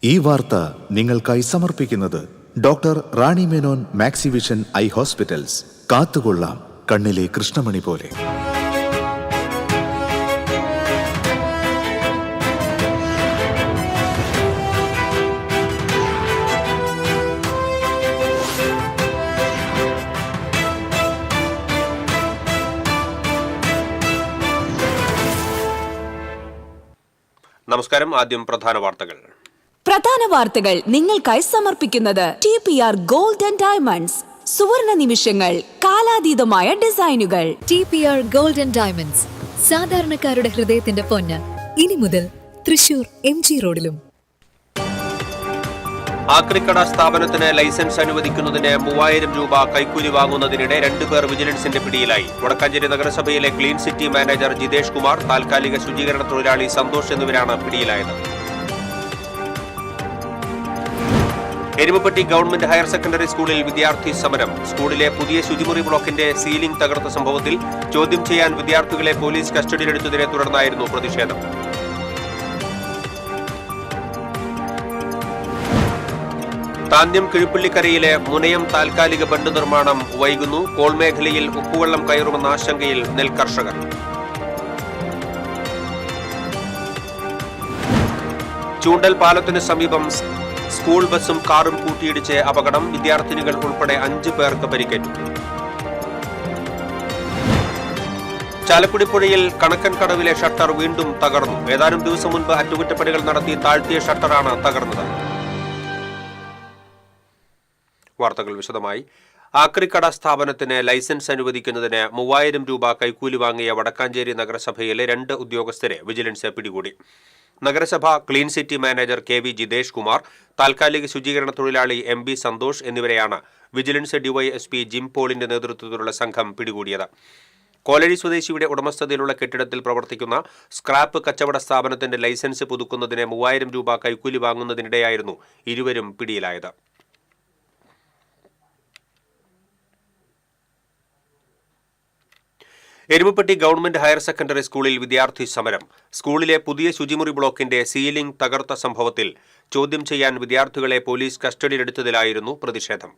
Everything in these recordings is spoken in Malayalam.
ഈ വാർത്ത നിങ്ങൾക്കായി സമർപ്പിക്കുന്നത് doctor Rani Menon Maxivision I hospitals. കാത്തുകൊള്ളാം കണ്ണിലെ കൃഷ്ണമണി പോലെ. നമസ്കാരം. ആദ്യം പ്രധാന വാർത്തകൾ നിങ്ങൾക്കായി സമർപ്പിക്കുന്നത് TPR ഗോൾഡ് ആൻഡ് ഡയമണ്ട്സ്. സുവർണ നിമിഷങ്ങൾ, കാലാതീതമായ ഡിസൈനുകൾ. TPR ഗോൾഡ് ആൻഡ് ഡയമണ്ട്സ്, സാധാരണക്കാരുടെ ഹൃദയത്തിന്റെ പൊന്ന്. ഇനി മുതൽ തൃശൂർ MG റോഡിലും. ആക്രിക്കട സ്ഥാപനത്തിന് ലൈസൻസ് അനുവദിക്കുന്നതിന് 3000 രൂപ കൈക്കൂലി വാങ്ങുന്നതിനിടെ 2 പേർ വിജിലൻസിന്റെ പിടിയിലായി. വടക്കാഞ്ചേരി നഗരസഭയിലെ clean city manager Jithesh Kumar, താൽക്കാലിക ശുചീകരണ തൊഴിലാളി സന്തോഷ് എന്നിവരാണ് പിടിയിലായത്. എരുമപ്പെട്ടി ഗവൺമെന്റ് ഹയർ സെക്കൻഡറി സ്കൂളിൽ വിദ്യാർത്ഥി സമരം. സ്കൂളിലെ പുതിയ ശുചിമുറി ബ്ലോക്കിന്റെ സീലിംഗ് തകർത്ത സംഭവത്തിൽ ചോദ്യം ചെയ്യാൻ വിദ്യാർത്ഥികളെ പോലീസ് കസ്റ്റഡിയിലെടുത്തതിനെ തുടർന്നായിരുന്നു പ്രതിഷേധം. താന്യം കിഴുപ്പള്ളിക്കരയിലെ മുനയം താൽക്കാലിക ബണ്ട് നിർമ്മാണം വൈകുന്നു. കോൾ മേഖലയിൽ ഉപ്പുവെള്ളം കയറുമെന്ന ആശങ്കയിൽ നെൽകർഷകർ. ചൂണ്ടൽ പാലത്തിന് സമീപം സ്കൂൾ ബസും കാറും കൂട്ടിയിടിച്ച് അപകടം. വിദ്യാർത്ഥിനികൾ ഉൾപ്പെടെ 5 പേർക്ക് പരിക്കേറ്റു. ചാലക്കുടി പുഴയിൽ കണക്കൻ കടവിലെ ഷട്ടർ വീണ്ടും തകർന്നു. ഏതാനും ദിവസം മുൻപ് അറ്റകുറ്റപ്പണികൾ നടത്തി താഴ്ത്തിയ ഷട്ടറാണ് തകർന്നത്. വാർത്തകൾ വിശദമായി. ആക്രിക്കട സ്ഥാപനത്തിന് ലൈസൻസ് അനുവദിക്കുന്നതിന് 3000 രൂപ കൈക്കൂലി വാങ്ങിയ വടക്കാഞ്ചേരി നഗരസഭയിലെ 2 ഉദ്യോഗസ്ഥരെ വിജിലൻസ് പിടികൂടി. നഗരസഭ clean city manager KV Jithesh Kumar, താൽക്കാലിക ശുചീകരണ തൊഴിലാളി MB സന്തോഷ് എന്നിവരെയാണ് വിജിലൻസ് DYSP ജിം പോളിന്റെ നേതൃത്വത്തിലുള്ള സംഘം പിടികൂടിയത്. കോലഴി സ്വദേശിയുടെ ഉടമസ്ഥതയിലുള്ള കെട്ടിടത്തിൽ പ്രവർത്തിക്കുന്ന സ്ക്രാപ്പ് കച്ചവട സ്ഥാപനത്തിന്റെ ലൈസൻസ് പുതുക്കുന്നതിന് 3000 രൂപ കൈക്കൂലി വാങ്ങുന്നതിനിടെയായിരുന്നു ഇരുവരും പിടിയിലായത്. എരുമപ്പെട്ടി ഗവൺമെന്റ് ഹയർ സെക്കൻഡറി സ്കൂളിൽ വിദ്യാർത്ഥി സമരം. സ്കൂളിലെ പുതിയ ശുചിമുറി ബ്ലോക്കിന്റെ സീലിംഗ് തകർത്ത സംഭവത്തിൽ ചോദ്യം ചെയ്യാൻ വിദ്യാർത്ഥികളെ പോലീസ് കസ്റ്റഡിയിലെടുത്തതിലായിരുന്നു പ്രതിഷേധം.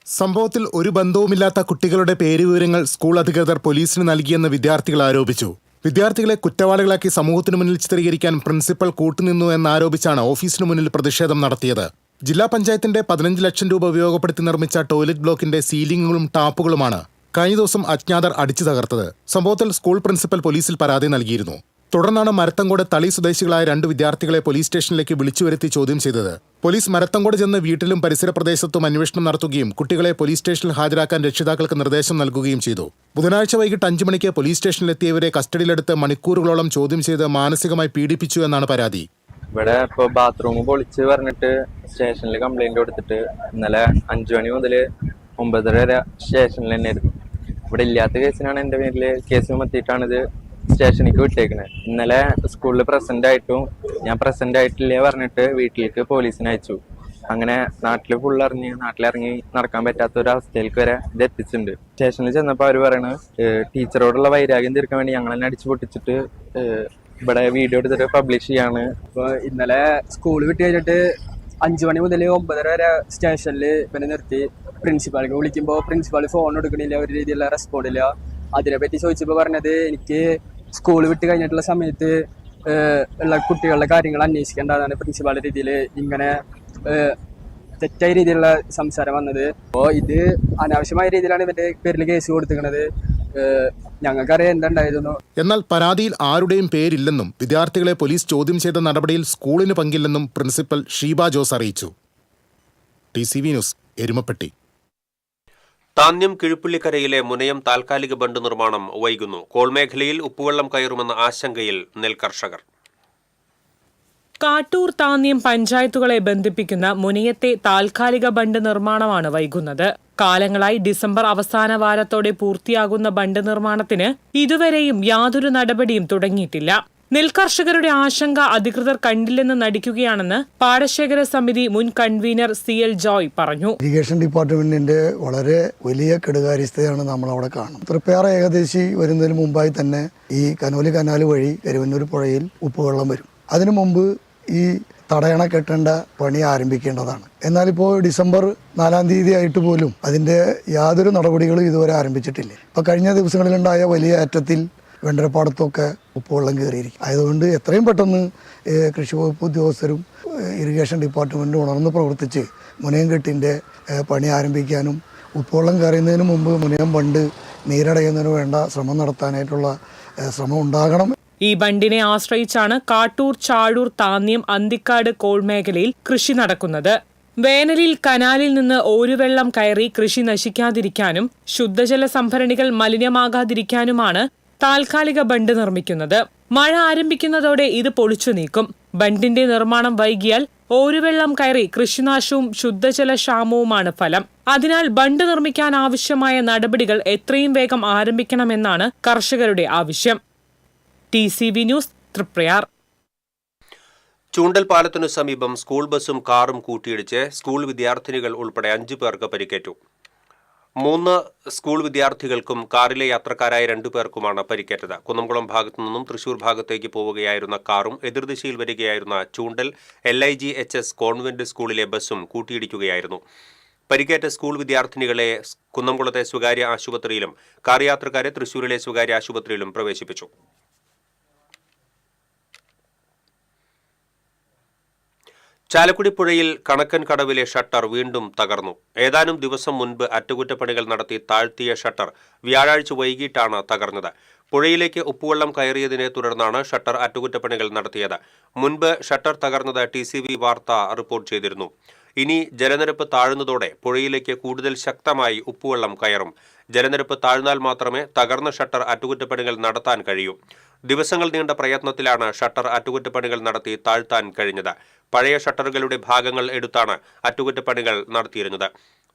സംഭവത്തിൽ ഒരു ബന്ധവുമില്ലാത്ത കുട്ടികളുടെ പേരുവിവരങ്ങൾ സ്കൂൾ അധികൃതർ പോലീസിന് നൽകിയെന്ന് വിദ്യാർത്ഥികൾ ആരോപിച്ചു. വിദ്യാർത്ഥികളെ കുറ്റവാളികളാക്കി സമൂഹത്തിനു മുന്നിൽ ചിത്രീകരിക്കാൻ പ്രിൻസിപ്പൽ കൂട്ടുനിന്നു എന്നാരോപിച്ചാണ് ഓഫീസിനു മുന്നിൽ പ്രതിഷേധം നടത്തിയത്. ജില്ലാ പഞ്ചായത്തിന്റെ 15 ലക്ഷം രൂപ ഉപയോഗപ്പെടുത്തി നിർമ്മിച്ച ടോയ്ലറ്റ് ബ്ലോക്കിന്റെ സീലിംഗുകളും ടാപ്പുകളുമാണ് കഴിഞ്ഞ ദിവസം അജ്ഞാതർ അടിച്ചു തകർത്തത്. സംഭവത്തിൽ സ്കൂൾ പ്രിൻസിപ്പൽ പോലീസിൽ പരാതി നൽകിയിരുന്നു. തുടർന്നാണ് മരത്തങ്കോട് തളി സ്വദേശികളായ 2 വിദ്യാർത്ഥികളെ പോലീസ് സ്റ്റേഷനിലേക്ക് വിളിച്ചുവരുത്തി ചോദ്യം ചെയ്തത്. പോലീസ് മരത്തങ്കോട് ചെന്ന് വീട്ടിലും പരിസര പ്രദേശത്തും അന്വേഷണം നടത്തുകയും കുട്ടികളെ പോലീസ് സ്റ്റേഷനിൽ ഹാജരാക്കാൻ രക്ഷിതാക്കൾക്ക് നിർദ്ദേശം നൽകുകയും ചെയ്തു. ബുധനാഴ്ച വൈകിട്ട് 5 മണിക്ക് പോലീസ് സ്റ്റേഷനിലെത്തിയവരെ കസ്റ്റഡിയിലെടുത്ത് മണിക്കൂറുകളോളം ചോദ്യം ചെയ്ത് മാനസികമായി പീഡിപ്പിച്ചു എന്നാണ് പരാതി. ഇവിടെ ഇപ്പോൾ ബാത്റൂം പൊളിച്ച് പറഞ്ഞിട്ട് സ്റ്റേഷനിൽ കംപ്ലൈന്റ് കൊടുത്തിട്ട് ഇന്നലെ 5 മണി മുതൽ 9:30 വരെ സ്റ്റേഷനിൽ തന്നെ ആയിരുന്നു. ഇവിടെ ഇല്ലാത്ത കേസിനാണ് എൻ്റെ പേരിൽ കേസ് ചുമത്തിയിട്ടാണ് ഇത് സ്റ്റേഷനിലേക്ക് വിട്ടേക്കുന്നത്. ഇന്നലെ സ്കൂളിൽ പ്രസന്റ് ആയിട്ടും ഞാൻ പ്രസന്റ് ആയിട്ടില്ലേ പറഞ്ഞിട്ട് വീട്ടിലേക്ക് പോലീസിനെ അയച്ചു. അങ്ങനെ നാട്ടിലിറങ്ങി നടക്കാൻ പറ്റാത്ത ഒരു അവസ്ഥയിലേക്ക് വരെ ഇത് എത്തിച്ചിട്ടുണ്ട്. സ്റ്റേഷനിൽ ചെന്നപ്പോൾ അവർ പറയണത് ടീച്ചറോടുള്ള വൈരാഗ്യം തീർക്കാൻ വേണ്ടി ഞങ്ങൾ തന്നെ അടിച്ചു പൊട്ടിച്ചിട്ട് ഇവിടെ വീഡിയോ എടുത്തിട്ട് പബ്ലിഷ് ചെയ്യാണ്. അപ്പോൾ ഇന്നലെ സ്കൂൾ വിട്ട് കഴിഞ്ഞിട്ട് 5 മണി മുതൽ 9:30 വരെ സ്റ്റേഷനിൽ പിന്നെ നിർത്തി. പ്രിൻസിപ്പാൾക്ക് വിളിക്കുമ്പോൾ പ്രിൻസിപ്പാൾ ഫോൺ എടുക്കണില്ല, ഒരു രീതിയിലുള്ള റെസ്പോണ്ട് ഇല്ല. അതിനെപ്പറ്റി ചോദിച്ചപ്പോൾ പറഞ്ഞത് എനിക്ക് സ്കൂൾ വിട്ട് കഴിഞ്ഞിട്ടുള്ള സമയത്ത് ഉള്ള കുട്ടികളുടെ കാര്യങ്ങൾ അന്വേഷിക്കേണ്ടതാണ് പ്രിൻസിപ്പാളുടെ രീതിയിൽ ഇങ്ങനെ തെറ്റായ രീതിയിലുള്ള സംസാരം വന്നത്. അപ്പോൾ ഇത് അനാവശ്യമായ രീതിയിലാണ് ഇവൻ്റെ പേരിൽ കേസ് കൊടുത്തിരിക്കുന്നത്. ഞങ്ങൾക്കറിയാം എന്തുണ്ടായിരുന്നു. എന്നാൽ പരാതിയിൽ ആരുടെയും പേരില്ലെന്നും വിദ്യാർത്ഥികളെ പോലീസ് ചോദ്യം ചെയ്ത നടപടിയിൽ സ്കൂളിന് പങ്കില്ലെന്നും പ്രിൻസിപ്പൽ ഷീബ ജോസ് അറിയിച്ചു. TCV news, Erumappetty. താന്യം കിഴുപ്പള്ളിക്കരയിലെ മുനയം താൽക്കാലിക ബണ്ട് നിർമ്മാണം വൈകുന്നു. കോൾ മേഖലയിൽ ഉപ്പുവെള്ളം കയറുമെന്ന ആശങ്കയിൽ നെൽകർഷകർ. കാട്ടൂർ താന്യം പഞ്ചായത്തുകളെ ബന്ധിപ്പിക്കുന്ന മുനയത്തെ താൽക്കാലിക ബണ്ട് നിർമ്മാണമാണ് വൈകുന്നത്. കാലങ്ങളായി ഡിസംബർ അവസാന വാരത്തോടെ പൂർത്തിയാകുന്ന ബണ്ട് നിർമ്മാണത്തിന് ഇതുവരെയും യാതൊരു നടപടിയും തുടങ്ങിയിട്ടില്ല. നെൽകർഷകരുടെ ആശങ്ക അധികൃതർ കണ്ടില്ലെന്ന് നടിക്കുകയാണെന്ന് പാടശേഖര സമിതി മുൻ കൺവീനർ CL ജോയ് പറഞ്ഞു. ഇറിഗേഷൻ ഡിപ്പാർട്ട്മെന്റിന്റെ വളരെ വലിയ കെടുകാര്യസ്ഥതയാണ് നമ്മൾ അവിടെ കാണുന്നത്. തൃപ്പയാർ ഏകദേശി വരുന്നതിന് മുമ്പായി തന്നെ ഈ കനോലി കനാൽ വഴി കരുവന്നൂർ പുഴയിൽ ഉപ്പുവെള്ളം വരും. അതിനു മുമ്പ് ഈ തടയണ കെട്ടേണ്ട പണി ആരംഭിക്കേണ്ടതാണ്. എന്നാലിപ്പോൾ ഡിസംബർ 4-ാം തീയതി ആയിട്ട് പോലും അതിൻ്റെ യാതൊരു നടപടികളും ഇതുവരെ ആരംഭിച്ചിട്ടില്ല. ഇപ്പോൾ കഴിഞ്ഞ ദിവസങ്ങളിലുണ്ടായ വലിയ ഏറ്റത്തിൽ വെണ്ടരപ്പാടത്തൊക്കെ ഉപ്പുവെള്ളം കയറിയിരിക്കും. ആയതുകൊണ്ട് എത്രയും പെട്ടെന്ന് കൃഷി വകുപ്പ് ഉദ്യോഗസ്ഥരും ഇറിഗേഷൻ ഡിപ്പാർട്ട്മെൻറ്റും ഉണർന്ന് പ്രവർത്തിച്ച് മുനയം കെട്ടിൻ്റെ പണി ആരംഭിക്കാനും ഉപ്പുവെള്ളം കയറുന്നതിന് മുമ്പ് മുനയം ബണ്ട് നീരടയുന്നതിന് വേണ്ട ശ്രമം നടത്താനായിട്ടുള്ള ശ്രമം ഉണ്ടാകണം. ഈ ബണ്ടിനെ ആശ്രയിച്ചാണ് കാട്ടൂർ, ചാഴൂർ, താന്ന്യം, അന്തിക്കാട് കോൾ മേഖലയിൽ കൃഷി നടക്കുന്നത്. വേനലിൽ കനാലിൽ നിന്ന് ഓരുവെള്ളം കയറി കൃഷി നശിക്കാതിരിക്കാനും ശുദ്ധജല സംഭരണികൾ മലിനമാകാതിരിക്കാനുമാണ് താൽക്കാലിക ബണ്ട് നിർമ്മിക്കുന്നത്. മഴ ആരംഭിക്കുന്നതോടെ ഇത് പൊളിച്ചു നീക്കും. ബണ്ടിന്റെ നിർമ്മാണം വൈകിയാൽ ഓരുവെള്ളം കയറി കൃഷിനാശവും ശുദ്ധജലക്ഷാമവുമാണ് ഫലം. അതിനാൽ ബണ്ട് നിർമ്മിക്കാൻ ആവശ്യമായ നടപടികൾ എത്രയും വേഗം ആരംഭിക്കണമെന്നാണ് കർഷകരുടെ ആവശ്യം. TCV news, Triprayar. ചൂണ്ടൽ പാലത്തിനു സമീപം സ്കൂൾ ബസും കാറും കൂട്ടിയിടിച്ച് സ്കൂൾ വിദ്യാർത്ഥിനികൾ ഉൾപ്പെടെ 5 പേർക്ക് പരിക്കേറ്റു. 3 സ്കൂൾ വിദ്യാർത്ഥികൾക്കും കാറിലെ യാത്രക്കാരായ 2 പേർക്കുമാണ് പരിക്കേറ്റത്. കുന്നംകുളം ഭാഗത്തു നിന്നും തൃശൂർ ഭാഗത്തേക്ക് പോവുകയായിരുന്ന കാറും എതിർദിശയിൽ വരികയായിരുന്ന ചൂണ്ടൽ LIGHS കോൺവെന്റ് സ്കൂളിലെ ബസും കൂട്ടിയിടിക്കുകയായിരുന്നു. പരിക്കേറ്റ സ്കൂൾ വിദ്യാർത്ഥിനികളെ കുന്നംകുളത്തെ സ്വകാര്യ ആശുപത്രിയിലും കാർ യാത്രക്കാരെ തൃശൂരിലെ സ്വകാര്യ ആശുപത്രിയിലും പ്രവേശിപ്പിച്ചു. ചാലക്കുടി പുഴയിൽ കണക്കൻ കടവിലെ ഷട്ടർ വീണ്ടും തകർന്നു. ഏതാനും ദിവസം മുൻപ് അറ്റകുറ്റപ്പണികൾ നടത്തി താഴ്ത്തിയ ഷട്ടർ വ്യാഴാഴ്ച വൈകിട്ടാണ് തകർന്നത്. പുഴയിലേക്ക് ഉപ്പുവെള്ളം കയറിയതിനെ തുടർന്നാണ് ഷട്ടർ അറ്റകുറ്റപ്പണികൾ നടത്തിയത്. മുൻപ് ഷട്ടർ തകർന്നത് TCV വാർത്ത റിപ്പോർട്ട് ചെയ്തിരുന്നു. ഇനി ജലനിരപ്പ് താഴുന്നതോടെ പുഴയിലേക്ക് കൂടുതൽ ശക്തമായി ഉപ്പുവെള്ളം കയറും. ജലനിരപ്പ് താഴ്ന്നാൽ മാത്രമേ തകർന്ന ഷട്ടർ അറ്റകുറ്റപ്പണികൾ നടത്താൻ കഴിയൂ. ദിവസങ്ങൾ നീണ്ട പ്രയത്നത്തിലാണ് ഷട്ടർ അറ്റകുറ്റപ്പണികൾ നടത്തി താഴ്ത്താൻ കഴിഞ്ഞത്. പഴയ ഷട്ടറുകളുടെ ഭാഗങ്ങൾ എടുത്താണ് അറ്റകുറ്റപ്പണികൾ നടത്തിയിരുന്നത്.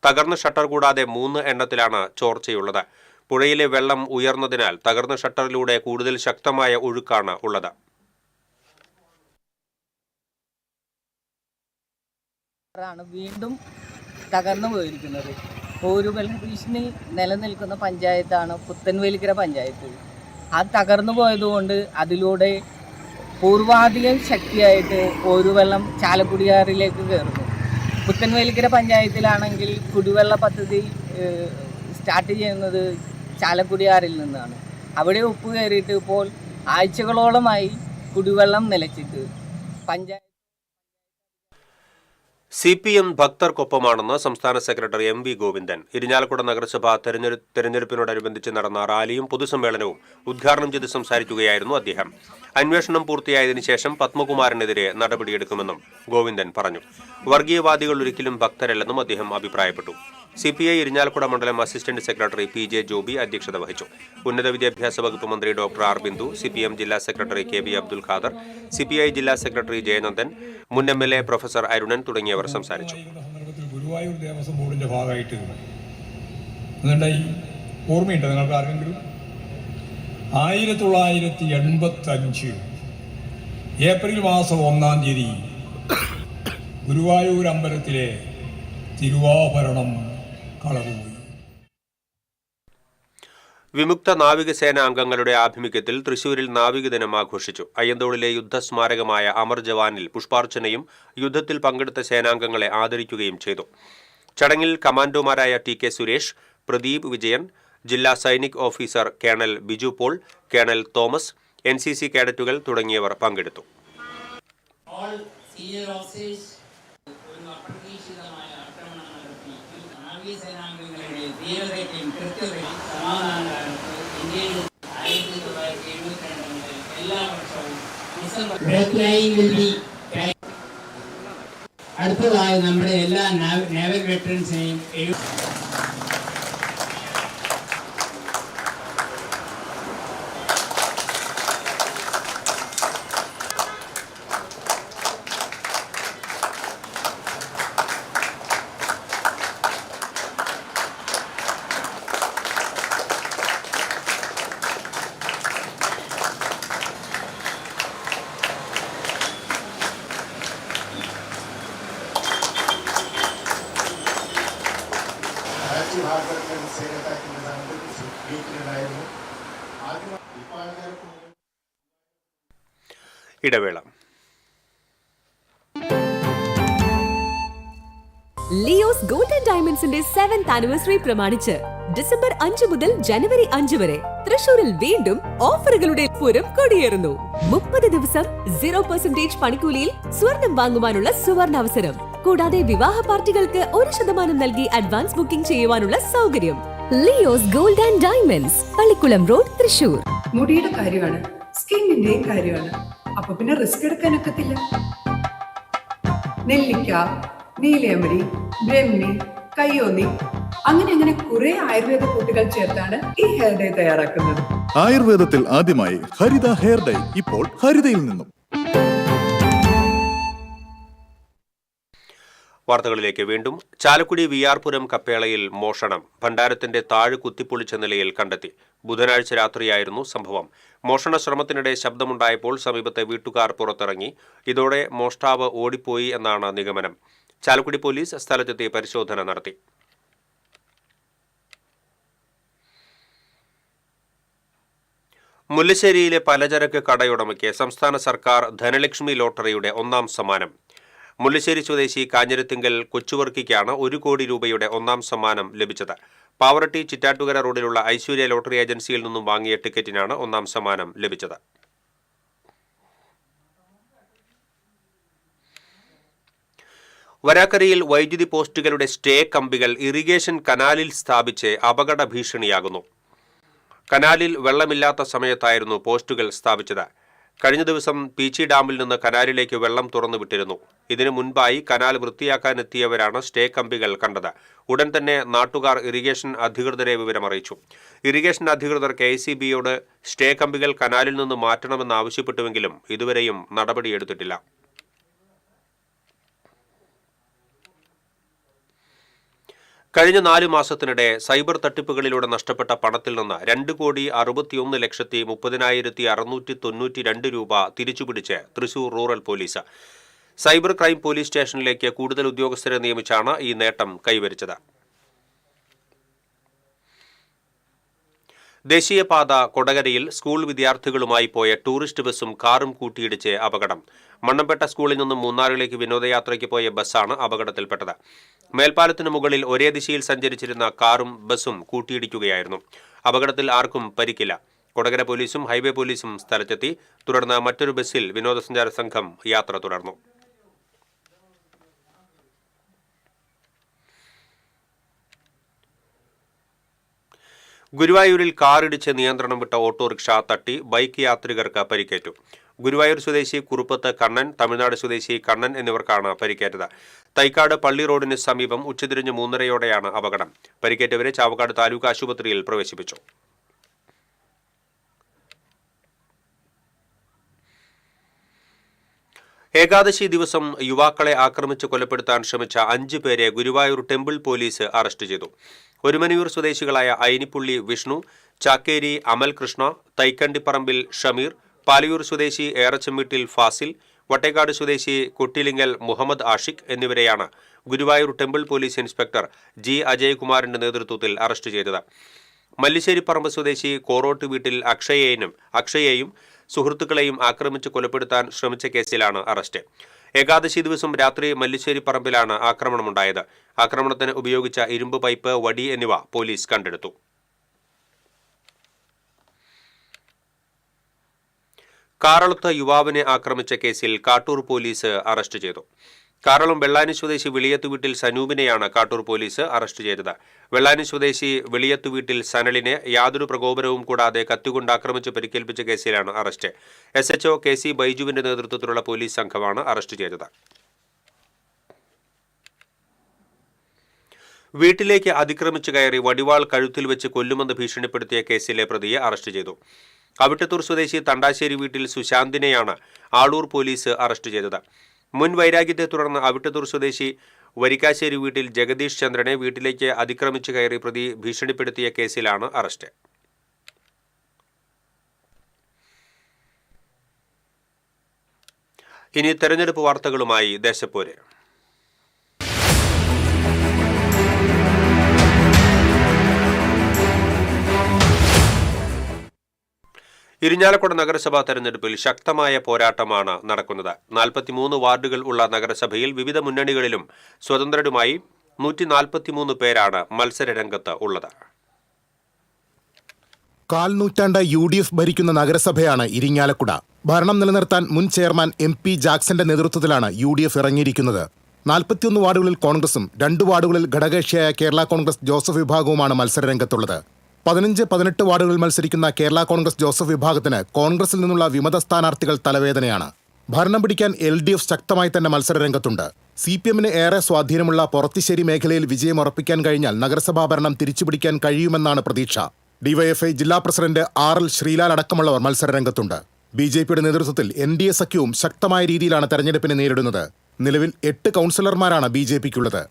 തകർന്ന ഷട്ടർ കൂടാതെ 3 എണ്ണത്തിലാണ് ചോർച്ചയുള്ളത്. പുഴയിലെ വെള്ളം ഉയർന്നതിനാൽ തകർന്ന ഷട്ടറിലൂടെ കൂടുതൽ ശക്തമായ ഒഴുക്കാണ് ഉള്ളത്. വീണ്ടും തകർന്നു പോയിരിക്കുന്നത്. ഓരുവെള്ള ഭീഷണി നിലനിൽക്കുന്ന പഞ്ചായത്താണ് പുത്തൻവേലിക്കര പഞ്ചായത്ത്. അത് തകർന്നു പോയതുകൊണ്ട് അതിലൂടെ പൂർവാധികം ശക്തിയായിട്ട് ഓരുവെള്ളം ചാലക്കുടിയാറിലേക്ക് കയറുന്നു. പുത്തൻവേലിക്കര പഞ്ചായത്തിലാണെങ്കിൽ കുടിവെള്ള പദ്ധതി സ്റ്റാർട്ട് ചെയ്യുന്നത് ചാലക്കുടിയാറിൽ നിന്നാണ്. അവിടെ ഉപ്പ് കയറിയിട്ട് ഇപ്പോൾ ആഴ്ചകളോളമായി കുടിവെള്ളം നിലച്ചിട്ട് പഞ്ചായത്ത് CPM ഭക്തർക്കൊപ്പമാണെന്ന് സംസ്ഥാന സെക്രട്ടറി MV ഗോവിന്ദൻ. ഇരിഞ്ഞാലക്കുട നഗരസഭ തെരഞ്ഞെടുപ്പിനോടനുബന്ധിച്ച് നടന്ന റാലിയും പൊതുസമ്മേളനവും ഉദ്ഘാടനം ചെയ്ത് സംസാരിക്കുകയായിരുന്നു അദ്ദേഹം. അന്വേഷണം പൂർത്തിയായതിനു ശേഷം പത്മകുമാറിനെതിരെ നടപടിയെടുക്കുമെന്നും ഗോവിന്ദൻ പറഞ്ഞു. വർഗീയവാദികൾ ഒരിക്കലും ഭക്തരല്ലെന്നും അദ്ദേഹം അഭിപ്രായപ്പെട്ടു. CPI ഇരിഞ്ഞാലക്കുട മണ്ഡലം അസിസ്റ്റന്റ് സെക്രട്ടറി PJ ജോബി അധ്യക്ഷത വഹിച്ചു. ഉന്നത വിദ്യാഭ്യാസ വകുപ്പ് മന്ത്രി ഡോക്ടർ R ബിന്ദു, CPM ജില്ലാ secretary KB Abdul Khader, CPI ജില്ലാ സെക്രട്ടറി ജയനന്ദൻ, മുൻ MLA പ്രൊഫസർ അരുണൻ തുടങ്ങിയവർ സംസാരിച്ചു. ഗുരുവായൂർ ദേവസ്വം ബോർഡിന്റെ ഭാഗമായിട്ട് ഓർമ്മയുണ്ടോ നിങ്ങൾക്ക് ആർക്കെങ്കിലും? 1985 ഏപ്രിൽ മാസം 1-ാം തീയതി ഗുരുവായൂർ അമ്പലത്തിലെ തിരുവാഭരണം കളവുപോയി. വിമുക്ത നാവികസേന അംഗങ്ങളുടെ ആഭിമുഖ്യത്തിൽ തൃശൂരിൽ നാവികദിനം ആഘോഷിച്ചു. അയ്യന്തോളിലെ യുദ്ധസ്മാരകമായ അമർ ജവാനിൽ പുഷ്പാർച്ചനയും യുദ്ധത്തിൽ പങ്കെടുത്ത സേനാംഗങ്ങളെ ആദരിക്കുകയും ചെയ്തു. ചടങ്ങിൽ കമാൻഡോമാരായ TK സുരേഷ്, പ്രദീപ് വിജയൻ, ജില്ലാ Sainik officer colonel Biju Paul, colonel Thomas, NCC കേഡറ്റുകൾ തുടങ്ങിയവർ പങ്കെടുത്തു. അടുത്തതായി നമ്മുടെ എല്ലാ നേവൽ വെറ്ററൻസിനെയും ഇടവേള. ലിയോസ് ഗോൾഡ് ആൻഡ് ഡയമണ്ട്സിന്റെ 7th ആനിവേഴ്സറി പ്രമാണിച്ച് ഡിസംബർ 5 മുതൽ ജനുവരി 5 വരെ തൃശൂരിൽ വീണ്ടും ഓഫറുകളുടെ പൂരം കൊടിയേറുന്നു. 30 ദിവസം 0% പണിക്കൂലിയിൽ സ്വർണം വാങ്ങുവാനുള്ള സുവർണാവസരം. കൂടാതെ വിവാഹ പാർട്ടികൾക്ക് 1% നൽകി അഡ്വാൻസ് ബുക്കിംഗ് ചെയ്യുവാനുള്ള സൗകര്യം. Leo's gold and diamonds, Pallikkulam road, Thrissur. മുടിയുടെ കാര്യമാണ്, സ്കിന്നിന്റെയും കാര്യമാണ്. അപ്പൊ പിന്നെ റിസ്ക് എടുക്കാനൊക്കത്തില്ല. നെല്ലിക്ക, നീലയമരി, ബ്രഹ്മി, കയ്യോന്നി, അങ്ങനെ കുറെ ആയുർവേദ കൂട്ടുകൾ ചേർത്താണ് ഈ ഹെയർ ഡേ തയ്യാറാക്കുന്നത്. ആയുർവേദത്തിൽ ആദ്യമായി ഹരിത ഹെയർ ഡൈ ഇപ്പോൾ ഹരിതയിൽ നിന്നും. വാർത്തകളിലേക്ക് വീണ്ടും. ചാലക്കുടി വിയാർപുരം കപ്പേളയിൽ മോഷണം. ഭണ്ഡാരത്തിന്റെ താഴ് കുത്തിപ്പൊളിച്ച നിലയിൽ കണ്ടെത്തി. ബുധനാഴ്ച രാത്രിയായിരുന്നു സംഭവം. മോഷണ ശ്രമത്തിനിടെ ശബ്ദമുണ്ടായപ്പോൾ സമീപത്തെ വീട്ടുകാർ പുറത്തിറങ്ങി. ഇതോടെ മോഷ്ടാവ് ഓടിപ്പോയി എന്നാണ് നിഗമനം. ചാലക്കുടി പോലീസ് സ്ഥലത്തെത്തി പരിശോധന നടത്തി. മുല്ലശ്ശേരിയിലെ പലചരക്ക് കടയുടമയ്ക്ക് സംസ്ഥാന സർക്കാർ ധനലക്ഷ്മി ലോട്ടറിയുടെ 1ാം സമ്മാനം. മുല്ലശ്ശേരി സ്വദേശി കാഞ്ഞിരത്തിങ്കൽ കൊച്ചുവർക്കിക്കാണ് 1 കോടി രൂപയുടെ 1ാം സമ്മാനം ലഭിച്ചത്. പാവറട്ടി ചിറ്റാറ്റുകര റോഡിലുള്ള ഐശ്വര്യ ലോട്ടറി ഏജൻസിയിൽ നിന്നും വാങ്ങിയ ടിക്കറ്റിനാണ് 1ാം സമ്മാനം ലഭിച്ചത്. വരാക്കരയിൽ വൈദ്യുതി പോസ്റ്റുകളുടെ സ്റ്റേ കമ്പികൾ ഇറിഗേഷൻ കനാലിൽ സ്ഥാപിച്ച് അപകട ഭീഷണിയാകുന്നു. കനാലിൽ വെള്ളമില്ലാത്ത സമയത്തായിരുന്നു പോസ്റ്റുകൾ സ്ഥാപിച്ചത്. കഴിഞ്ഞ ദിവസം പീച്ചി ഡാമിൽ നിന്ന് കനാലിലേക്ക് വെള്ളം തുറന്നുവിട്ടിരുന്നു. ഇതിനു മുൻപായി കനാൽ വൃത്തിയാക്കാനെത്തിയവരാണ് സ്റ്റേ കമ്പികൾ കണ്ടത്. ഉടൻ തന്നെ നാട്ടുകാർ ഇറിഗേഷൻ അധികൃതരെ വിവരമറിയിച്ചു. ഇറിഗേഷൻ അധികൃതർ KICBയോട് സ്റ്റേ കമ്പികൾ കനാലിൽ നിന്ന് മാറ്റണമെന്ന് ആവശ്യപ്പെട്ടുവെങ്കിലും ഇതുവരെയും നടപടിയെടുത്തിട്ടില്ല. കഴിഞ്ഞ 4 മാസത്തിനിടെ സൈബർ തട്ടിപ്പുകളിലൂടെ നഷ്ടപ്പെട്ട പണത്തിൽ നിന്ന് 2,61,30,692 രൂപ തിരിച്ചുപിടിച്ച് Thrissur rural police. Cyber crime police സ്റ്റേഷനിലേക്ക് കൂടുതൽ ഉദ്യോഗസ്ഥരെ നിയമിച്ചാണ് ഈ നേട്ടം കൈവരിച്ചത്. ദേശീയപാത കൊടകരയിൽ സ്കൂൾ വിദ്യാർത്ഥികളുമായി പോയ ടൂറിസ്റ്റ് ബസും കാറും കൂട്ടിയിടിച്ച് അപകടം. മണ്ണമ്പേട്ട സ്കൂളിൽ നിന്നും മൂന്നാറിലേക്ക് വിനോദയാത്രയ്ക്ക് പോയ ബസ്സാണ് അപകടത്തിൽപ്പെട്ടത്. മേൽപ്പാലത്തിനു മുകളിൽ ഒരേ ദിശയിൽ സഞ്ചരിച്ചിരുന്ന കാറും ബസും കൂട്ടിയിടിക്കുകയായിരുന്നു. അപകടത്തിൽ ആർക്കും പരിക്കില്ല. കൊടകര പോലീസും ഹൈവേ പോലീസും സ്ഥലത്തെത്തി. തുടർന്ന് മറ്റൊരു ബസ്സിൽ വിനോദസഞ്ചാര സംഘം യാത്ര തുടർന്നു. ഗുരുവായൂരിൽ കാറിടിച്ച് നിയന്ത്രണം വിട്ട ഓട്ടോറിക്ഷ തട്ടി ബൈക്ക് യാത്രികർക്ക് പരിക്കേറ്റു. ഗുരുവായൂർ സ്വദേശി കുറുപ്പത്ത് കണ്ണൻ, തമിഴ്നാട് സ്വദേശി കണ്ണൻ എന്നിവർക്കാണ് പരിക്കേറ്റത്. തൈക്കാട് പള്ളി റോഡിന് സമീപം ഉച്ചതിരിഞ്ഞ് 3:30യോടെയാണ് അപകടം. പരിക്കേറ്റവരെ ചാവക്കാട് താലൂക്ക് ആശുപത്രിയിൽ പ്രവേശിപ്പിച്ചു. ഏകാദശി ദിവസം യുവാക്കളെ ആക്രമിച്ച് കൊലപ്പെടുത്താൻ ശ്രമിച്ച 5 പേരെ ഗുരുവായൂർ ടെമ്പിൾ പോലീസ് അറസ്റ്റ് ചെയ്തു. ഒരുമനിയൂർ സ്വദേശികളായ ഐനിപ്പുള്ളി വിഷ്ണു, ചാക്കേരി അമൽ കൃഷ്ണ, തൈക്കണ്ടിപ്പറമ്പിൽ ഷമീർ, പാലിയൂർ സ്വദേശി ഏറച്ചമ്മീട്ടിൽ ഫാസിൽ, വട്ടേക്കാട് സ്വദേശി കുട്ടിലിങ്ങൽ മുഹമ്മദ് ആഷിഖ് എന്നിവരെയാണ് Guruvayur temple police inspector G. അജയ്കുമാറിന്റെ നേതൃത്വത്തിൽ അറസ്റ്റ് ചെയ്തത്. മല്ലിശ്ശേരിപ്പറമ്പ് സ്വദേശി കോറോട്ട് വീട്ടിൽ അക്ഷയെയും സുഹൃത്തുക്കളെയും ആക്രമിച്ച് കൊലപ്പെടുത്താൻ ശ്രമിച്ച കേസിലാണ് അറസ്റ്റ്. ഏകാദശി ദിവസം രാത്രി മല്ലിശ്ശേരിപ്പറമ്പിലാണ് ആക്രമണമുണ്ടായത്. ആക്രമണത്തിന് ഉപയോഗിച്ച ഇരുമ്പ് പൈപ്പ്, വടി എന്നിവ പോലീസ് കണ്ടെടുത്തു. കാറളത്ത് യുവാവിനെ ആക്രമിച്ച കേസിൽ കാട്ടൂർ പോലീസ് അറസ്റ്റ് ചെയ്തു. കാറളം വെള്ളാനി സ്വദേശി വെളിയത്ത് വീട്ടിൽ സനൂപിനെയാണ് കാട്ടൂർ പോലീസ് അറസ്റ്റ് ചെയ്തത്. വെള്ളാനി സ്വദേശി വെളിയത്ത് വീട്ടിൽ സനലിനെ യാതൊരു പ്രകോപനവും കൂടാതെ കത്തികൊണ്ട് ആക്രമിച്ച് പരിക്കേൽപ്പിച്ച കേസിലാണ് അറസ്റ്റ്. SHO KC ബൈജുവിന്റെ നേതൃത്വത്തിലുള്ള പോലീസ് സംഘമാണ് അറസ്റ്റ് ചെയ്തത്. വീട്ടിലേക്ക് അതിക്രമിച്ചു കയറി വടിവാൾ കഴുത്തിൽ വെച്ച് കൊല്ലുമെന്ന് ഭീഷണിപ്പെടുത്തിയ കേസിലെ പ്രതിയെ അറസ്റ്റ് ചെയ്തു. അവിട്ടത്തൂർ സ്വദേശി തണ്ടാശ്ശേരി വീട്ടിൽ സുശാന്തിനെയാണ് ആളൂർ പോലീസ് അറസ്റ്റ് ചെയ്തത്. മുൻ വൈരാഗ്യത്തെ തുടർന്ന് അവിട്ടത്തൂർ സ്വദേശി വരിക്കാശ്ശേരി വീട്ടിൽ ജഗദീഷ് ചന്ദ്രനെ വീട്ടിലേക്ക് അതിക്രമിച്ചു കയറി പ്രതി ഭീഷണിപ്പെടുത്തിയ കേസിലാണ് അറസ്റ്റ്. ഇനി തെരഞ്ഞെടുപ്പ് വാർത്തകളുമായി ദേശപ്പോര്. ഇരിഞ്ഞാലക്കുട നഗരസഭാ തെരഞ്ഞെടുപ്പിൽ ശക്തമായ പോരാട്ടമാണ് നടക്കുന്നത്. 43 വാർഡുകൾ ഉള്ള നഗരസഭയിൽ വിവിധ മുന്നണികളിലും സ്വതന്ത്രരുമായി 143 പേരാണ് മത്സരരംഗത്ത് ഉള്ളത്. കാൽനൂറ്റാണ്ട് UDF ഭരിക്കുന്ന നഗരസഭയാണ് ഇരിങ്ങാലക്കുട. ഭരണം നിലനിർത്താൻ മുൻ ചെയർമാൻ MP ജാക്സന്റെ നേതൃത്വത്തിലാണ് UDF ഇറങ്ങിയിരിക്കുന്നത്. 41 വാർഡുകളിൽ കോൺഗ്രസും 2 വാർഡുകളിൽ ഘടകകക്ഷിയായ കേരള കോൺഗ്രസ് ജോസഫ് വിഭാഗവുമാണ് മത്സരരംഗത്തുള്ളത്. 15-18 വാർഡുകളിൽ മത്സരിക്കുന്ന കേരള കോൺഗ്രസ് ജോസഫ് വിഭാഗത്തിന് കോൺഗ്രസിൽ നിന്നുള്ള വിമത സ്ഥാനാർത്ഥികൾ തലവേദനയാണ്. ഭരണം പിടിക്കാൻ LDF ശക്തമായി തന്നെ മത്സരരംഗത്തുണ്ട്. CPMന് ഏറെ സ്വാധീനമുള്ള പൊറത്തിശ്ശേരി മേഖലയിൽ വിജയം ഉറപ്പിക്കാൻ കഴിഞ്ഞാൽ നഗരസഭാ ഭരണം തിരിച്ചുപിടിക്കാൻ കഴിയുമെന്നാണ് പ്രതീക്ഷ. DYFI ജില്ലാ പ്രസിഡന്റ് RL ശ്രീലാൽ അടക്കമുള്ളവർ മത്സരരംഗത്തുണ്ട്. BJPയുടെ നേതൃത്വത്തിൽ NDA സഖ്യവും ശക്തമായ രീതിയിലാണ് തെരഞ്ഞെടുപ്പിനെ നേരിടുന്നത്. നിലവിൽ 8 കൗൺസിലർമാരാണ് BJPക്കുള്ളത്.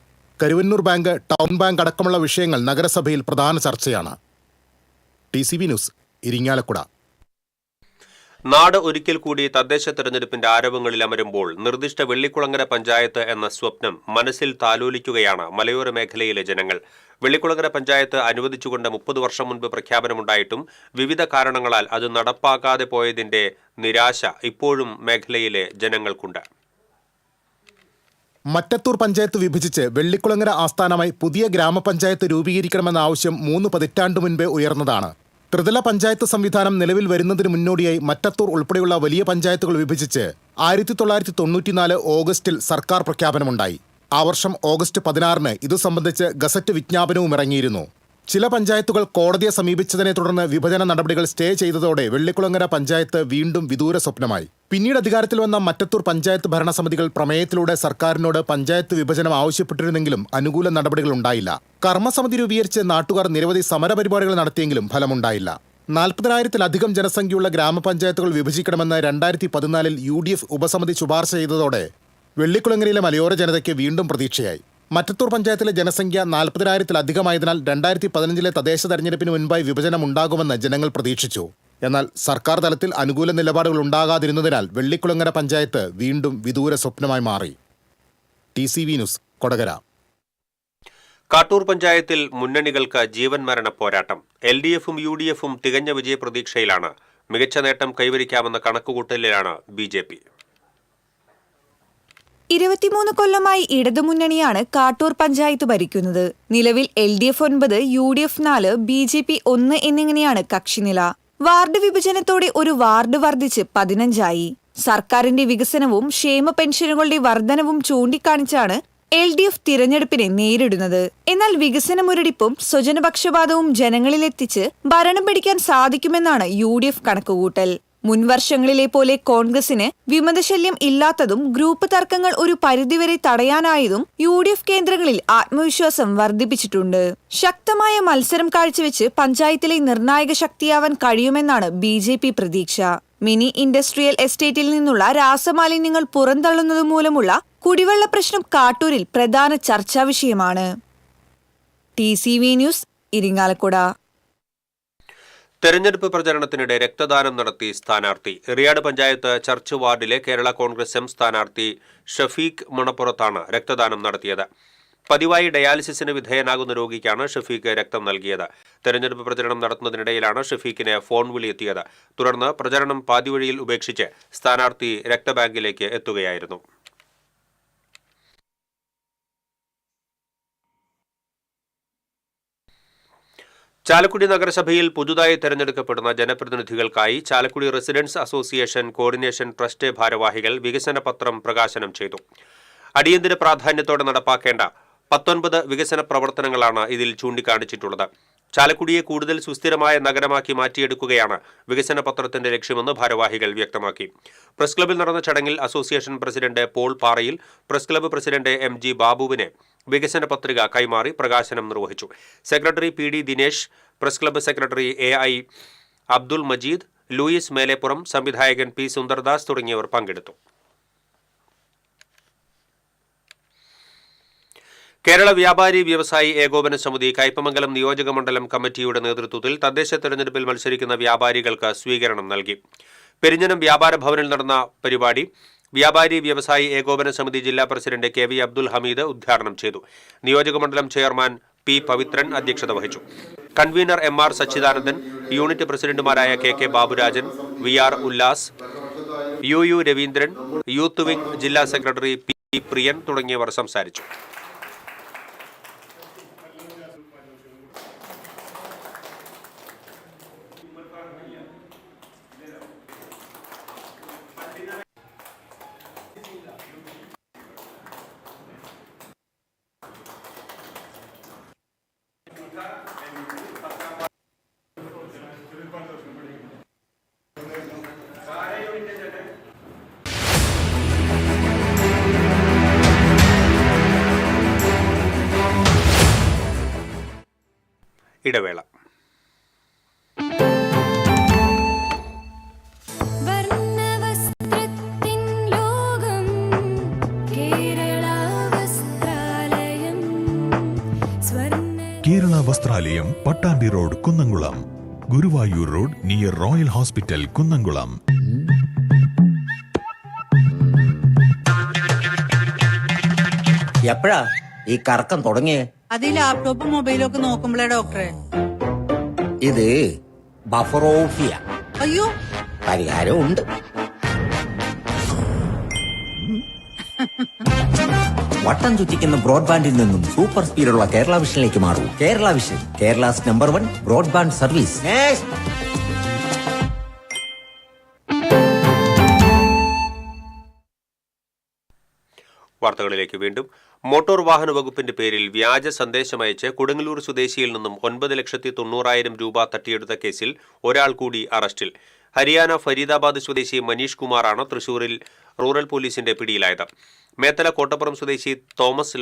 കരുവന്നൂർ ബാങ്ക്, ടൗൺ ബാങ്ക് അടക്കമുള്ള വിഷയങ്ങൾ നഗരസഭയിൽ പ്രധാന ചർച്ചയാണ്. TCV news, Irinjalakuda. നാട് ഒരിക്കൽ കൂടി തദ്ദേശ തെരഞ്ഞെടുപ്പിന്റെ ആരവങ്ങളിൽ അമരുമ്പോൾ നിർദ്ദിഷ്ട വെള്ളിക്കുളങ്ങര പഞ്ചായത്ത് എന്ന സ്വപ്നം മനസ്സിൽ താലോലിക്കുകയാണ് മലയോര മേഖലയിലെ ജനങ്ങൾ. വെള്ളിക്കുളങ്ങര പഞ്ചായത്ത് അനുവദിച്ചുകൊണ്ട് 30 വർഷം മുൻപ് പ്രഖ്യാപനമുണ്ടായിട്ടും വിവിധ കാരണങ്ങളാൽ അത് നടപ്പാക്കാതെ പോയതിന്റെ നിരാശ ഇപ്പോഴും മേഖലയിലെ ജനങ്ങൾക്കുണ്ട്. മറ്റത്തൂർ പഞ്ചായത്ത് വിഭജിച്ച് വെള്ളിക്കുളങ്ങര ആസ്ഥാനമായി പുതിയ ഗ്രാമപഞ്ചായത്ത് രൂപീകരിക്കണമെന്ന ആവശ്യം 3 പതിറ്റാണ്ട് മുൻപേ ഉയർന്നതാണ്. ത്രിതല പഞ്ചായത്ത് സംവിധാനം നിലവിൽ വരുന്നതിന് മുന്നോടിയായി മറ്റത്തൂർ ഉൾപ്പെടെയുള്ള വലിയ പഞ്ചായത്തുകൾ വിഭജിച്ച് 1994 ഓഗസ്റ്റിൽ സർക്കാർ പ്രഖ്യാപനമുണ്ടായി. ആ വർഷം ഓഗസ്റ്റ് 16-ന് ഇതു സംബന്ധിച്ച് ഗസറ്റ് വിജ്ഞാപനവും ഇറങ്ങിയിരുന്നു. ചില പഞ്ചായത്തുകൾ കോടതിയെ സമീപിച്ചതിനെ തുടർന്ന് വിഭജന നടപടികൾ സ്റ്റേ ചെയ്തതോടെ വെള്ളിക്കുളങ്ങര പഞ്ചായത്ത് വീണ്ടും വിദൂര സ്വപ്നമായി. പിന്നീട് അധികാരത്തിൽ വന്ന മറ്റത്തൂർ പഞ്ചായത്ത് ഭരണസമിതികൾ പ്രമേയത്തിലൂടെ സർക്കാരിനോട് പഞ്ചായത്ത് വിഭജനം ആവശ്യപ്പെട്ടിരുന്നെങ്കിലും അനുകൂല നടപടികൾ ഉണ്ടായില്ല. കർമ്മസമിതി രൂപീകരിച്ച് നാട്ടുകാർ നിരവധി സമരപരിപാടികൾ നടത്തിയെങ്കിലും ഫലമുണ്ടായില്ല. 40,000-ലധികം ജനസംഖ്യയുള്ള ഗ്രാമപഞ്ചായത്തുകൾ വിഭജിക്കണമെന്ന് 2014 UDF ഉപസമിതി ശുപാർശ ചെയ്തതോടെ വെള്ളിക്കുളങ്ങരയിലെ മലയോര ജനതയ്ക്ക് വീണ്ടും പ്രതീക്ഷയായി. മറ്റത്തൂർ പഞ്ചായത്തിലെ ജനസംഖ്യ 40,000-ലധികമായതിനാൽ 2015 തദ്ദേശ തെരഞ്ഞെടുപ്പിന് മുൻപായി വിഭജനം ഉണ്ടാകുമെന്ന് ജനങ്ങൾ പ്രതീക്ഷിച്ചു. എന്നാൽ സർക്കാർ തലത്തിൽ അനുകൂല നിലപാടുകൾ ഉണ്ടാകാതിരുന്നതിനാൽ വെള്ളിക്കുളങ്ങര പഞ്ചായത്ത് വീണ്ടും വിദൂര സ്വപ്നമായി മാറി. TCV news, Kodakara. കാട്ടൂർ പഞ്ചായത്തിൽ മുന്നണികൾക്ക് ജീവൻ മരണ പോരാട്ടം. LDFും UDFും തികഞ്ഞ വിജയപ്രതീക്ഷയിലാണ്. മികച്ച നേട്ടം കൈവരിക്കാമെന്ന കണക്കുകൂട്ടലിലാണ് BJP. 23 കൊല്ലമായി ഇടതുമുന്നണിയാണ് കാട്ടൂർ പഞ്ചായത്ത് ഭരിക്കുന്നത്. നിലവിൽ LDF 9, UDF 4, BJP 1 എന്നിങ്ങനെയാണ് കക്ഷിനില. വാർഡ് വിഭജനത്തോടെ ഒരു വാർഡ് വർദ്ധിച്ച് 15ആയി. സർക്കാരിന്റെ വികസനവും ക്ഷേമ പെൻഷനുകളുടെ വർധനവും ചൂണ്ടിക്കാണിച്ചാണ് LDF തിരഞ്ഞെടുപ്പിനെ നേരിടുന്നത്. എന്നാൽ വികസന മുരടിപ്പും സ്വജനപക്ഷപാതവും ജനങ്ങളിലെത്തിച്ച് ഭരണം പിടിക്കാൻ സാധിക്കുമെന്നാണ് UDF കണക്കുകൂട്ടൽ. മുൻവർഷങ്ങളിലെ പോലെ കോൺഗ്രസിന് വിമതശല്യം ഇല്ലാത്തതും ഗ്രൂപ്പ് തർക്കങ്ങൾ ഒരു പരിധിവരെ തടയാനായതും UDF കേന്ദ്രങ്ങളിൽ ആത്മവിശ്വാസം വർദ്ധിപ്പിച്ചിട്ടുണ്ട്. ശക്തമായ മത്സരം കാഴ്ചവെച്ച് പഞ്ചായത്തിലെ നിർണായക ശക്തിയാവാൻ കഴിയുമെന്നാണ് BJP പ്രതീക്ഷ. മിനി ഇൻഡസ്ട്രിയൽ എസ്റ്റേറ്റിൽ നിന്നുള്ള രാസമാലിന്യങ്ങൾ പുറന്തള്ളുന്നതുമൂലമുള്ള കുടിവെള്ള പ്രശ്നം കാട്ടൂരിൽ പ്രധാന ചർച്ചാ വിഷയമാണ്. TCV news, Irinjalakuda. തെരഞ്ഞെടുപ്പ് പ്രചരണത്തിനിടെ രക്തദാനം നടത്തി സ്ഥാനാർത്ഥി. എറിയാട് പഞ്ചായത്ത് ചർച്ച് വാർഡിലെ കേരള കോൺഗ്രസ് M സ്ഥാനാർത്ഥി ഷഫീഖ് മണപ്പുറത്താണ് രക്തദാനം നടത്തിയത്. പതിവായി ഡയാലിസിസിന് വിധേയനാകുന്ന രോഗിക്കാണ് ഷഫീഖ് രക്തം നൽകിയത്. തെരഞ്ഞെടുപ്പ് പ്രചരണം നടത്തുന്നതിനിടയിലാണ് ഷഫീഖിന് ഫോൺ വിളിയെത്തിയത്. തുടർന്ന് പ്രചരണം പാതിവഴിയിൽ ഉപേക്ഷിച്ച് സ്ഥാനാർത്ഥി രക്തബാങ്കിലേക്ക് എത്തുകയായിരുന്നു. ചാലക്കുടി നഗരസഭയിൽ പുതുതായി തെരഞ്ഞെടുക്കപ്പെടുന്ന ജനപ്രതിനിധികൾക്കായി Chalakudy residents association coordination trust ഭാരവാഹികൾ വികസന പത്രം പ്രകാശനം ചെയ്തു. അടിയന്തര പ്രാധാന്യത്തോടെ നടപ്പാക്കേണ്ട 19 വികസന പ്രവർത്തനങ്ങളാണ് ഇതിൽ ചൂണ്ടിക്കാണിച്ചിട്ടുള്ളത്. ചാലക്കുടിയെ കൂടുതൽ സുസ്ഥിരമായ നഗരമാക്കി മാറ്റിയെടുക്കുകയാണ് വികസന പത്രത്തിന്റെ ലക്ഷ്യമെന്ന് ഭാരവാഹികൾ വ്യക്തമാക്കി. പ്രസ് ക്ലബ്ബിൽ നടന്ന ചടങ്ങിൽ association president Paul Parayil press club president MG ബാബുവിനെ വികസന പത്രിക കൈമാറി പ്രകാശനം നിർവഹിച്ചു. Secretary PD Dinesh, press club secretary AI Abdul Majeed, Louis Melepuram, സംവിധായകൻ P സുന്ദർദാസ് തുടങ്ങിയവർ പങ്കെടുത്തു. കേരള വ്യാപാരി വ്യവസായി ഏകോപന സമിതി കയ്പമംഗലം നിയോജക മണ്ഡലം കമ്മിറ്റിയുടെ നേതൃത്വത്തിൽ തദ്ദേശ തെരഞ്ഞെടുപ്പിൽ മത്സരിക്കുന്ന വ്യാപാരികൾക്ക് സ്വീകരണം നൽകി. പെരിഞ്ഞനം വ്യാപാര ഭവനിൽ നടന്ന പരിപാടി വ്യാപാരി വ്യവസായി ഏകോപന സമിതി ജില്ലാ പ്രസിഡന്റ് KV അബ്ദുൽ ഹമീദ് ഉദ്ഘാടനം ചെയ്തു. നിയോജക മണ്ഡലം ചെയർമാൻ P പവിത്രൻ അധ്യക്ഷത വഹിച്ചു. കൺവീനർ MR സച്ചിദാനന്ദൻ, യൂണിറ്റ് പ്രസിഡന്റുമാരായ KK Baburajan, VR Ullas, UU Raveendran, youth wing ജില്ലാ സെക്രട്ടറി P പ്രിയൻ തുടങ്ങിയവർ സംസാരിച്ചു. ഇടവേള. Kerala Vasthralayam, Pattambi road, Kunnamkulam. Guruvayur road near royal hospital, Kunnamkulam. എപ്പോഴാ ഈ കറക്കം തുടങ്ങിയേ? അത് ഈ ലാപ്ടോപ്പും മൊബൈലും ഒക്കെ നോക്കുമ്പോഴേ ഡോക്ടറെ. ഇത് ബഫറോഫിയ. അയ്യോ, പരിഹാരം ഉണ്ട്. വട്ടം ചുറ്റിക്കുന്ന ബ്രോഡ്ബാൻഡിൽ നിന്നും സൂപ്പർ സ്പീഡുള്ള കേരള വിഷനിലേക്ക് മാറൂ. Kerala vision, Kerala's number 1 broadband service. വാർത്തകളിലേക്ക് വീണ്ടും. മോട്ടോർ വാഹന വകുപ്പിന്റെ പേരിൽ വ്യാജ സന്ദേശമയച്ച് കൊടുങ്ങല്ലൂർ സ്വദേശിയിൽ നിന്നും 9,90,000 രൂപ തട്ടിയെടുത്ത കേസിൽ ഒരാൾ കൂടി അറസ്റ്റിൽ. ഹരിയാന ഫരീദാബാദ് സ്വദേശി മനീഷ് കുമാറാണ് തൃശൂരിൽ റൂറൽ പോലീസിന്റെ പിടിയിലായത്. മേത്തല കോട്ടപ്പുറം സ്വദേശി തോമസ്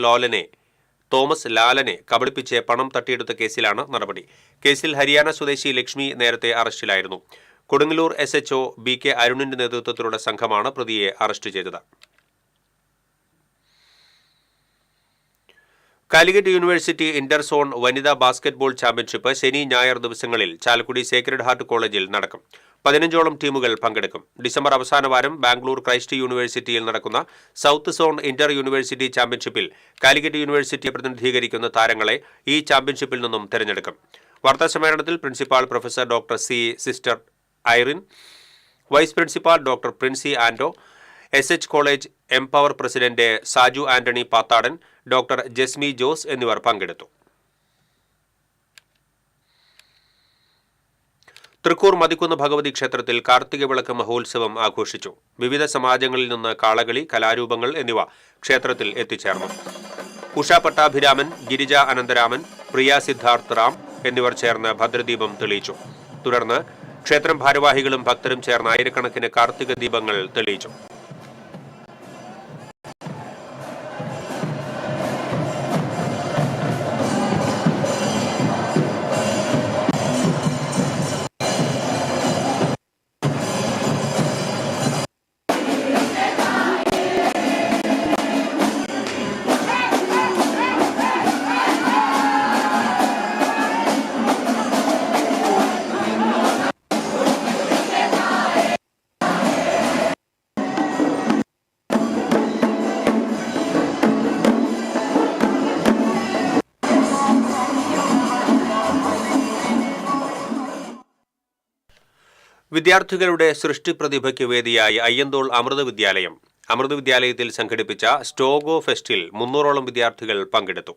ലാലനെ കബളിപ്പിച്ച് പണം തട്ടിയെടുത്ത കേസിലാണ് നടപടി. കേസിൽ ഹരിയാന സ്വദേശി ലക്ഷ്മി നേരത്തെ അറസ്റ്റിലായിരുന്നു. കൊടുങ്ങല്ലൂർ SHO BK അരുണിന്റെ നേതൃത്വത്തിലുള്ള സംഘമാണ് പ്രതിയെ അറസ്റ്റ് ചെയ്തത്. കാലിക്കറ്റ് യൂണിവേഴ്സിറ്റി ഇന്റർ സോൺ വനിതാ ബാസ്കറ്റ്ബോൾ ചാമ്പ്യൻഷിപ്പ് ശനി ഞായർ ദിവസങ്ങളിൽ ചാലക്കുടി സേക്രഡ് ഹാർട്ട് കോളേജിൽ നടക്കും. 15ഓളം ടീമുകൾ പങ്കെടുക്കും. ഡിസംബർ അവസാന വാരം ബാംഗ്ലൂർ ക്രൈസ്റ്റ് യൂണിവേഴ്സിറ്റിയിൽ നടക്കുന്ന സൗത്ത് സോൺ ഇന്റർ യൂണിവേഴ്സിറ്റി ചാമ്പ്യൻഷിപ്പിൽ കാലിക്കറ്റ് യൂണിവേഴ്സിറ്റിയെ പ്രതിനിധീകരിക്കുന്ന താരങ്ങളെ ഈ ചാമ്പ്യൻഷിപ്പിൽ നിന്നും തെരഞ്ഞെടുക്കും. വാർത്താസമ്മേളനത്തിൽ principal professor doctor sister Irene, vice principal doctor Princy Ando, SH college empower president Saju Antony Pathadan, doctor Jasmi Jose എന്നിവർ പങ്കെടുത്തു. തൃക്കൂർ മതിക്കുന്ന് ഭഗവതി ക്ഷേത്രത്തിൽ കാർത്തിക വിളക്ക് മഹോത്സവം ആഘോഷിച്ചു. വിവിധ സമാജങ്ങളിൽ നിന്ന് കാളകളി, കലാരൂപങ്ങൾ എന്നിവ ക്ഷേത്രത്തിൽ എത്തിച്ചേർന്നു. ഉഷ പട്ടാഭിരാമൻ, ഗിരിജ അനന്തരാമൻ, പ്രിയ സിദ്ധാർത്ഥ് റാം എന്നിവർ ചേർന്ന് ഭദ്രദീപം തെളിയിച്ചു. തുടർന്ന് ക്ഷേത്രം ഭാരവാഹികളും ഭക്തരും ചേർന്ന് ആയിരക്കണക്കിന് കാർത്തിക ദീപങ്ങൾ തെളിയിച്ചു. വിദ്യാർത്ഥികളുടെ സൃഷ്ടിപ്രതിഭയ്ക്ക് വേദിയായി അയ്യന്തോൾ അമൃത വിദ്യാലയത്തിൽ സംഘടിപ്പിച്ച സ്റ്റോഗോ ഫെസ്റ്റിൽ 300ഓളം വിദ്യാർത്ഥികൾ പങ്കെടുത്തു.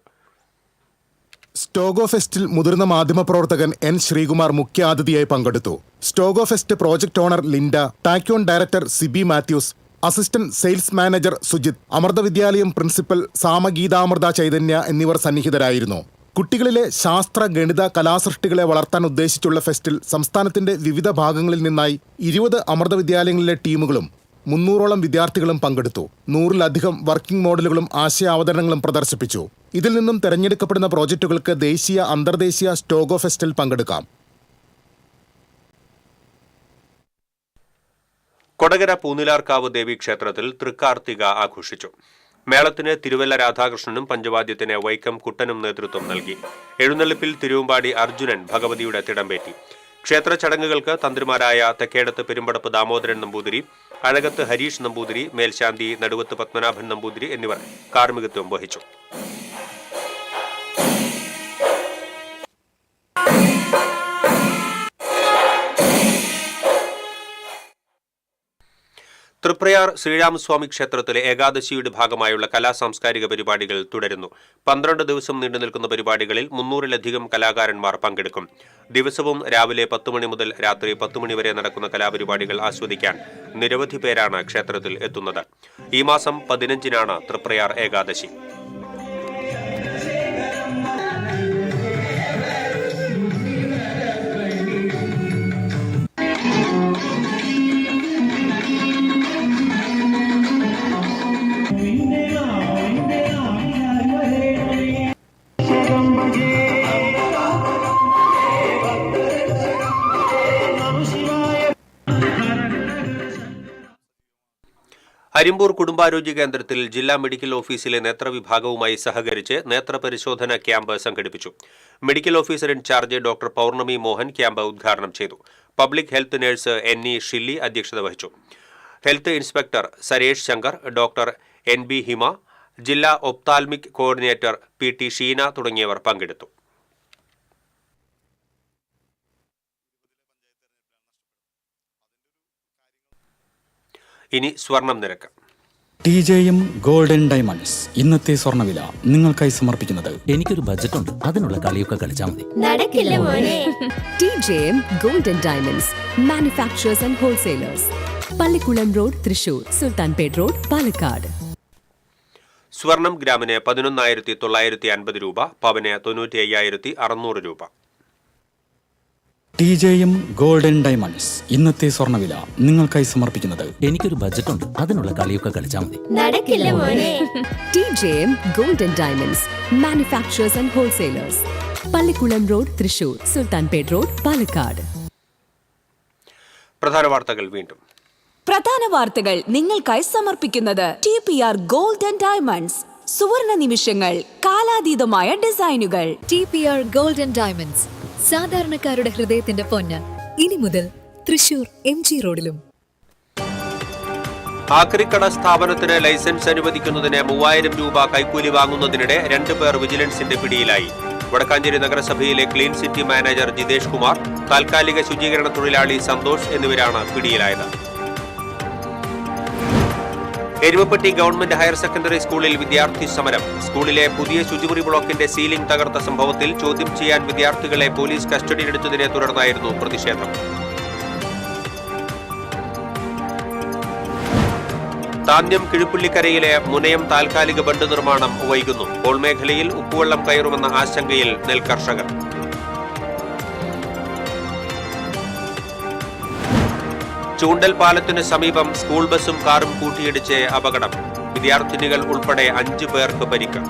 സ്റ്റോഗോ ഫെസ്റ്റിൽ മുതിർന്ന മാധ്യമപ്രവർത്തകൻ N. ശ്രീകുമാർ മുഖ്യാതിഥിയായി പങ്കെടുത്തു. സ്റ്റോഗോ fest project owner Linda, Tachyon director Siby Mathews, assistant sales manager Sujith, Amrita Vidyalayam principal സാമഗീതാമൃത Chaitanya എന്നിവർ സന്നിഹിതരായിരുന്നു. കുട്ടികളിലെ ശാസ്ത്ര, ഗണിത, കലാസൃഷ്ടികളെ വളർത്താൻ ഉദ്ദേശിച്ചുള്ള ഫെസ്റ്റിൽ സംസ്ഥാനത്തിന്റെ വിവിധ ഭാഗങ്ങളിൽ നിന്നായി 20 അമൃത വിദ്യാലയങ്ങളിലെ ടീമുകളും 300ഓളം വിദ്യാർത്ഥികളും പങ്കെടുത്തു. 100-ലധികം വർക്കിംഗ് മോഡലുകളും ആശയാവതരണങ്ങളും പ്രദർശിപ്പിച്ചു. ഇതിൽ നിന്നും തെരഞ്ഞെടുക്കപ്പെടുന്ന പ്രോജക്റ്റുകൾക്ക് ദേശീയ, അന്തർദേശീയ സ്റ്റോഗോ ഫെസ്റ്റിൽ പങ്കെടുക്കാം. കൊടകര പൂനിലാർക്കാവ് ദേവീക്ഷേത്രത്തിൽ തൃക്കാർത്തിക ആഘോഷിച്ചു. മേളത്തിന് തിരുവല്ല രാധാകൃഷ്ണനും പഞ്ചവാദ്യത്തിന് വൈക്കം കുട്ടനും നേതൃത്വം നൽകി. എഴുന്നള്ളിപ്പിൽ തിരുവമ്പാടി അർജുനൻ ഭഗവതിയുടെ തിടമ്പേറ്റി. ക്ഷേത്ര ചടങ്ങുകൾക്ക് തന്ത്രിമാരായ തെക്കേടത്ത് പെരുമ്പടപ്പ് ദാമോദരൻ നമ്പൂതിരി, അഴകത്ത് ഹരീഷ് നമ്പൂതിരി, മേൽശാന്തി നടുവത്ത് പത്മനാഭൻ നമ്പൂതിരി എന്നിവർ കാർമ്മികത്വം വഹിച്ചു. തൃപ്രയാർ ശ്രീരാമസ്വാമി ക്ഷേത്രത്തിലെ ഏകാദശിയുടെ ഭാഗമായുള്ള കലാസാംസ്കാരിക പരിപാടികൾ തുടരുന്നു. 12 ദിവസം നീണ്ടുനിൽക്കുന്ന പരിപാടികളിൽ 300-ലധികം കലാകാരന്മാർ പങ്കെടുക്കും. ദിവസവും രാവിലെ 10 മണി മുതൽ രാത്രി 10 മണി വരെ നടക്കുന്ന കലാപരിപാടികൾ ആസ്വദിക്കാൻ നിരവധി പേരാണ് ക്ഷേത്രത്തിൽ എത്തുന്നത്. ഈ മാസം 15-നാണ് തൃപ്രയാർ ഏകാദശി. കരിമ്പൂർ കുടുംബാരോഗ്യ കേന്ദ്രത്തിൽ ജില്ലാ മെഡിക്കൽ ഓഫീസിലെ നേത്രവിഭാഗവുമായി സഹകരിച്ച് നേത്രപരിശോധന ക്യാമ്പ് സംഘടിപ്പിച്ചു. മെഡിക്കൽ ഓഫീസർ ഇൻചാർജ് ഡോക്ടർ പൗർണമി മോഹൻ ക്യാമ്പ് ഉദ്ഘാടനം ചെയ്തു. Public health nurse NE Shilly അധ്യക്ഷത വഹിച്ചു. Health inspector Suresh Shankar, doctor NB ഹിമ, ജില്ലാ ഒപ്താൽമിക് കോർഡിനേറ്റർ PT ഷീന തുടങ്ങിയവർ പങ്കെടുത്തു. ഇനി സ്വർണം നിരക്ക്. TJM ഗോൾഡൻ ഡയമണ്ട്സ് ഇന്നത്തെ സ്വർണ്ണവില നിങ്ങൾക്കായി സമർപ്പിക്കുന്നത് എനിക്കൊരു ബജറ്റ് ഉണ്ട്, അതിനുള്ള കളിയൊക്കെ കളിച്ചാൽ മതി. നടക്കില്ല മോനെ. TJM golden diamonds manufacturers and wholesalers, Pallikkulam road, Thrissur, Sultanpet road, Palakkad. സ്വർണം ഗ്രാമിന് 11,950 രൂപ, പവന് 95,600 രൂപ. TJM ഗോൾഡൻ ഡയമണ്ട്സ് ഇന്നത്തെ സ്വർണ്ണവില നിങ്ങൾക്കായി സമർപ്പിക്കുന്നത് എനിക്കൊരു ബജറ്റ് ഉണ്ട്, അതിനുള്ള കളിയൊക്കെ കളിച്ചാൽ മതി. നടക്കില്ല മോനെ. TJM golden diamonds manufacturers and wholesalers, Pallikkulam road, Thrissur, Sultanpet road, Palakkad. പ്രധാന വാർത്തകൾ വീണ്ടും. പ്രധാന വാർത്തകൾ നിങ്ങൾക്കായി സമർപ്പിക്കുന്നത് TPR ഗോൾഡൻ ഡയമണ്ട്സ്, സുവർണ നിമിഷങ്ങൾ, കാലാതീതമായ ഡിസൈനുകൾ. TPR ഗോൾഡൻ ഡയമണ്ട്സ്, സാധാരണക്കാരുടെ ഹൃദയത്തിന്റെ പൊന്ന്. ഇനി മുതൽ തൃശൂർ MG റോഡിലും. ആക്രിക്കട സ്ഥാപനത്തിന് ലൈസൻസ് അനുവദിക്കുന്നതിന് 3000 രൂപ കൈക്കൂലി വാങ്ങുന്നതിനിടെ 2 പേർ വിജിലൻസിന്റെ പിടിയിലായി. വടക്കാഞ്ചേരി നഗരസഭയിലെ clean city manager Jithesh Kumar, താൽക്കാലിക ശുചീകരണ തൊഴിലാളി സന്തോഷ് എന്നിവരാണ് പിടിയിലായത്. എരുമപ്പെട്ടി ഗവൺമെന്റ് ഹയർ സെക്കൻഡറി സ്കൂളിൽ വിദ്യാർത്ഥി സമരം. സ്കൂളിലെ പുതിയ ശുചിമുറി ബ്ലോക്കിന്റെ സീലിംഗ് തകർത്ത സംഭവത്തിൽ ചോദ്യം ചെയ്യാൻ വിദ്യാർത്ഥികളെ പോലീസ് കസ്റ്റഡിയിലെടുത്തതിനെ തുടർന്നായിരുന്നു പ്രതിഷേധം. താന്യം കിഴുപ്പുള്ളിക്കരയിലെ മുനയം താൽക്കാലിക ബണ്ട് നിർമ്മാണം വൈകുന്നു. പോൾ മേഖലയിൽ ഉപ്പുവെള്ളം കയറുമെന്ന ആശങ്കയിൽ നെൽകർഷകർ. ചൂണ്ടൽ പാലത്തിന് സമീപം സ്കൂൾ ബസും കാറും കൂട്ടിയിടിച്ച് അപകടം. വിദ്യാർത്ഥിനികൾ ഉൾപ്പെടെ 5 പേർക്ക് പരിക്ക്.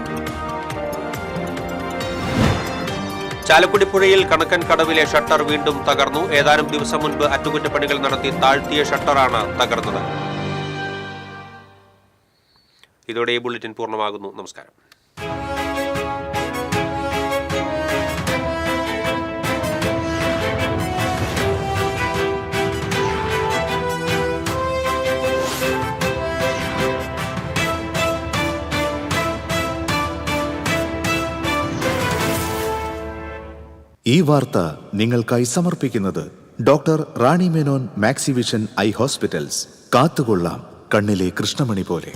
ചാലക്കുടി പുഴയിൽ കണക്കൻ കടവിലെ ഷട്ടർ വീണ്ടും തകർന്നു. ഏതാനും ദിവസം മുൻപ് അറ്റകുറ്റപ്പണികൾ നടത്തി താഴ്ത്തിയ ഷട്ടറാണ് തകർന്നത്. ഇതോടെ ഈ ബുള്ളറ്റിൻ പൂർണ്ണമാകുന്നു. നമസ്കാരം. ഈ വാർത്ത നിങ്ങൾക്കായി സമർപ്പിക്കുന്നത് doctor Rani Menon Maxivision I hospitals. കാത്തുകൊള്ളാം കണ്ണിലെ കൃഷ്ണമണി പോലെ.